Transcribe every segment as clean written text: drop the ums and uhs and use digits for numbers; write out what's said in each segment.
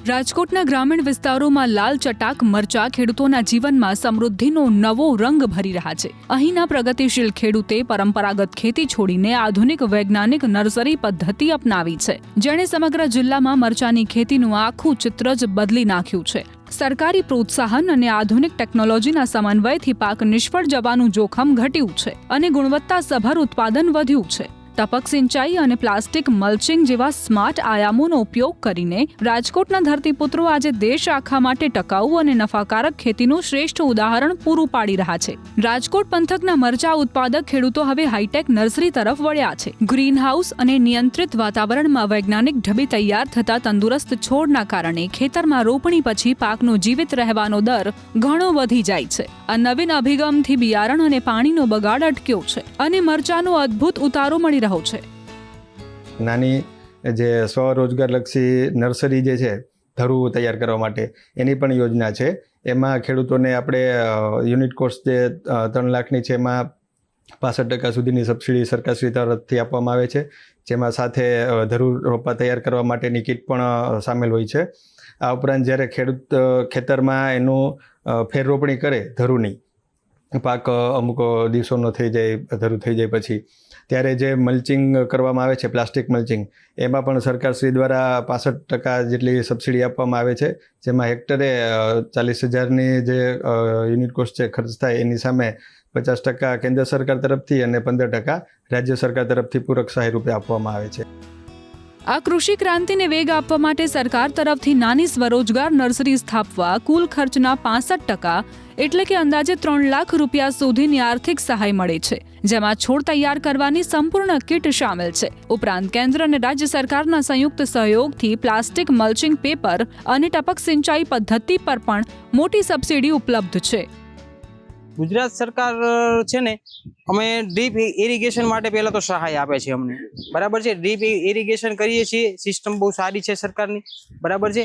રાજકોટના ગ્રામીણ વિસ્તારોમાં લાલ ચટાક મરચા ખેડૂતોના જીવનમાં સમૃદ્ધિનો નવો રંગ ભરી રહ્યા છે। અહીંના પ્રગતિશીલ ખેડૂતે પરંપરાગત ખેતી છોડીને આધુનિક વૈજ્ઞાનિક નર્સરી પદ્ધતિ અપનાવી છે, જેણે સમગ્ર જિલ્લામાં મરચાની ખેતીનું આખું ચિત્ર જ બદલી નાખ્યું છે। સરકારી પ્રોત્સાહન અને આધુનિક ટેકનોલોજીના સમન્વયથી પાક નિષ્ફળ જવાનું જોખમ ઘટ્યું છે અને ગુણવત્તાસભર ઉત્પાદન વધ્યું છે। ટપક સિંચાઈ અને પ્લાસ્ટિક મલ્ચિંગ જેવા સ્માર્ટ આયામોનો ઉપયોગ કરીને રાજકોટના ધરતીપુત્રો આજે દેશ આખા માટે ટકાઉ અને નફાકારક ખેતીનું શ્રેષ્ઠ ઉદાહરણ પૂરું પાડી રહ્યા છે। રાજકોટ પંથકના મરચા ઉત્પાદક ખેડૂતો હવે હાઈટેક નર્સરી તરફ વળ્યા છે। ગ્રીનહાઉસ અને નિયંત્રિત વાતાવરણમાં વૈજ્ઞાનિક ઢબે તૈયાર થતા તંદુરસ્ત છોડના કારણે ખેતરમાં રોપણી પછી પાકનો જીવિત રહેવાનો દર ઘણો વધી જાય છે। આ નવીન અભિગમથી બિયારણ અને પાણીનો બગાડ અટક્યો છે અને મરચાનો અદ્ભુત ઉતારો મળી રહ્યો છે। નાની જે સ્વરોજગારલક્ષી નર્સરી જે છે ધરું તૈયાર કરવા માટે એની પણ યોજના છે। એમાં ખેડૂતોને આપણે યુનિટ કોસ્ટ જે 3 લાખની છે એમાં 65% સુધીની સબસિડી સરકારશ્રી તરફથી આપવામાં આવે છે, જેમાં સાથે ધરું રોપા તૈયાર કરવા માટેની કીટ પણ સામેલ હોય છે। આ ઉપરાંત જ્યારે ખેડૂત ખેતરમાં એનું ફેર રોપણી કરે ધરુની પાક અમુક દિવસોનો થઈ જાય ધરું થઈ જાય પછી ત્યારે જે મલ્ચિંગ કરવામાં આવે છે પ્લાસ્ટિક મલ્ચિંગ એમાં પણ સરકારશ્રી દ્વારા 65% જેટલી સબસિડી આપવામાં આવે છે, જેમાં હેક્ટરે 40,000ની જે યુનિટ કોસ્ટ છે ખર્ચ થાય એની સામે 50% કેન્દ્ર સરકાર તરફથી અને 15% રાજ્ય સરકાર તરફથી પૂરક સહાય રૂપે આપવામાં આવે છે। આ કૃષિ ક્રાંતિને વેગ આપવા માટે સરકાર તરફથી નાની સ્વરોજગાર નર્સરી સ્થાપવા કુલ ખર્ચના 65% એટલે કે અંદાજે 3 લાખ રૂપિયા સુધીની આર્થિક સહાય મળે છે, જેમાં છોડ તૈયાર કરવાની સંપૂર્ણ કીટ સામેલ છે। ઉપરાંત કેન્દ્ર અને રાજ્ય સરકારના સંયુક્ત સહયોગથી પ્લાસ્ટિક મલ્ચિંગ પેપર અને ટપક સિંચાઈ પદ્ધતિ પર પણ મોટી સબસિડી ઉપલબ્ધ છે। ગુજરાત સરકાર છે ને અમે ડ્રીપ ઇરિગેશન માટે પહેલા તો સહાય આપે છે અમને, બરાબર છે। ડ્રીપ ઇરિગેશન કરીએ છીએ, સિસ્ટમ બહુ સારી છે સરકારની, બરાબર છે।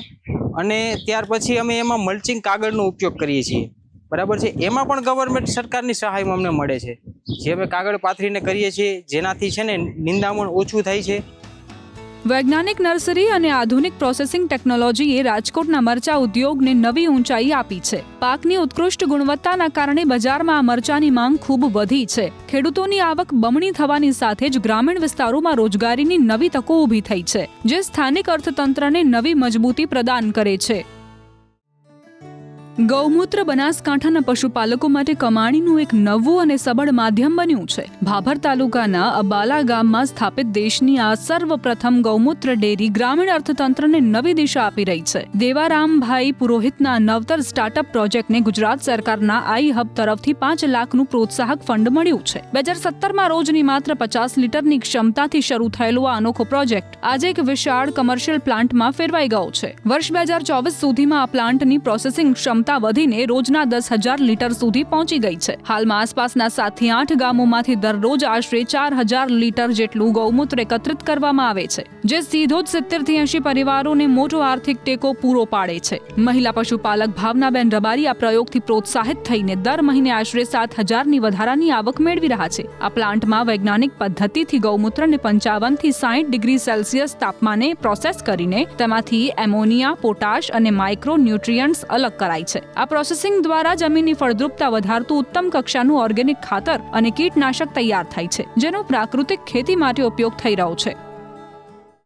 અને ત્યાર પછી અમે એમાં મલ્ચિંગ કાગળનો ઉપયોગ કરીએ છીએ, બરાબર છે। એમાં પણ ગવર્મેન્ટ સરકારની સહાય અમને મળે છે, જે અમે કાગળ પાથરીને કરીએ છીએ, જેનાથી છે ને નિંદામણ ઓછું થાય છે। વૈજ્ઞાનિક નર્સરી અને આધુનિક પ્રોસેસિંગ ટેકનોલોજીએ રાજકોટના મરચા ઉદ્યોગને નવી ઊંચાઈ આપી છે। પાકની ઉત્કૃષ્ટ ગુણવત્તાના કારણે બજારમાં આ મરચાની માંગ ખૂબ વધી છે। ખેડૂતોની આવક બમણી થવાની સાથે જ ગ્રામીણ વિસ્તારોમાં રોજગારીની નવી તકો ઊભી થઈ છે, જે સ્થાનિક અર્થતંત્રને નવી મજબૂતી પ્રદાન કરે છે। ગૌમૂત્ર બનાસકાંઠાના પશુપાલકો માટે કમાણીનું એક નવું અને સબળ માધ્યમ બન્યું છે। ભાભર તાલુકાના અબાલા ગામમાં સ્થાપિત દેશની આ સર્વપ્રથમ ગૌમૂત્ર ડેરી ગ્રામીણ અર્થતંત્રને નવી દિશા આપી રહી છે। દેવારામભાઈ પુરોહિતના નવતર સ્ટાર્ટઅપ પ્રોજેક્ટને ગુજરાત સરકારના આઈ હબ તરફથી 5 લાખનું પ્રોત્સાહક ફંડ મળ્યું છે। 2017માં રોજની માત્ર 50 લીટરની ક્ષમતાથી શરૂ થયેલો આ અનોખો પ્રોજેક્ટ આજે એક વિશાળ કમર્શિયલ પ્લાન્ટમાં ફેરવાઈ ગયો છે। વર્ષ 2024 સુધીમાં આ પ્લાન્ટની પ્રોસેસિંગ ક્ષમતા વધીને રોજના 10,000 લીટર સુધી પહોંચી ગઈ છે। હાલમાં આસપાસના 7 થી 8 ગામોમાંથી દરરોજ આશરે 4,000 લીટર જેટલું ગૌમૂત્ર એકત્રિત કરવામાં આવે છે, જે સીધો જ 70 થી 80 પરિવારોને મોટો આર્થિક ટેકો પૂરો પાડે છે। મહિલા પશુપાલક ભાવનાબેન રબારી આ પ્રયોગથી પ્રોત્સાહિત થઈને દર મહિને આશરે 7,000ની વધારાની આવક મેળવી રહ્યા છે। આ પ્લાન્ટમાં વૈજ્ઞાનિક પદ્ધતિથી ગૌમૂત્રને 55 થી 60 ડિગ્રી સેલ્સિયસ તાપમાને પ્રોસેસ કરીને તેમાંથી એમોનિયા, પોટાશ અને માઇક્રો ન્યુટ્રિયન્ટ્સ અલગ કરાય છે। આ પ્રોસેસિંગ દ્વારા જમીનની ફળદ્રુપતા વધારતું ઉત્તમ કક્ષાનું ઓર્ગેનિક ખાતર અને કીટનાશક તૈયાર થાય છે, જેનો પ્રાકૃતિક ખેતી માટે ઉપયોગ થઈ રહ્યો છે।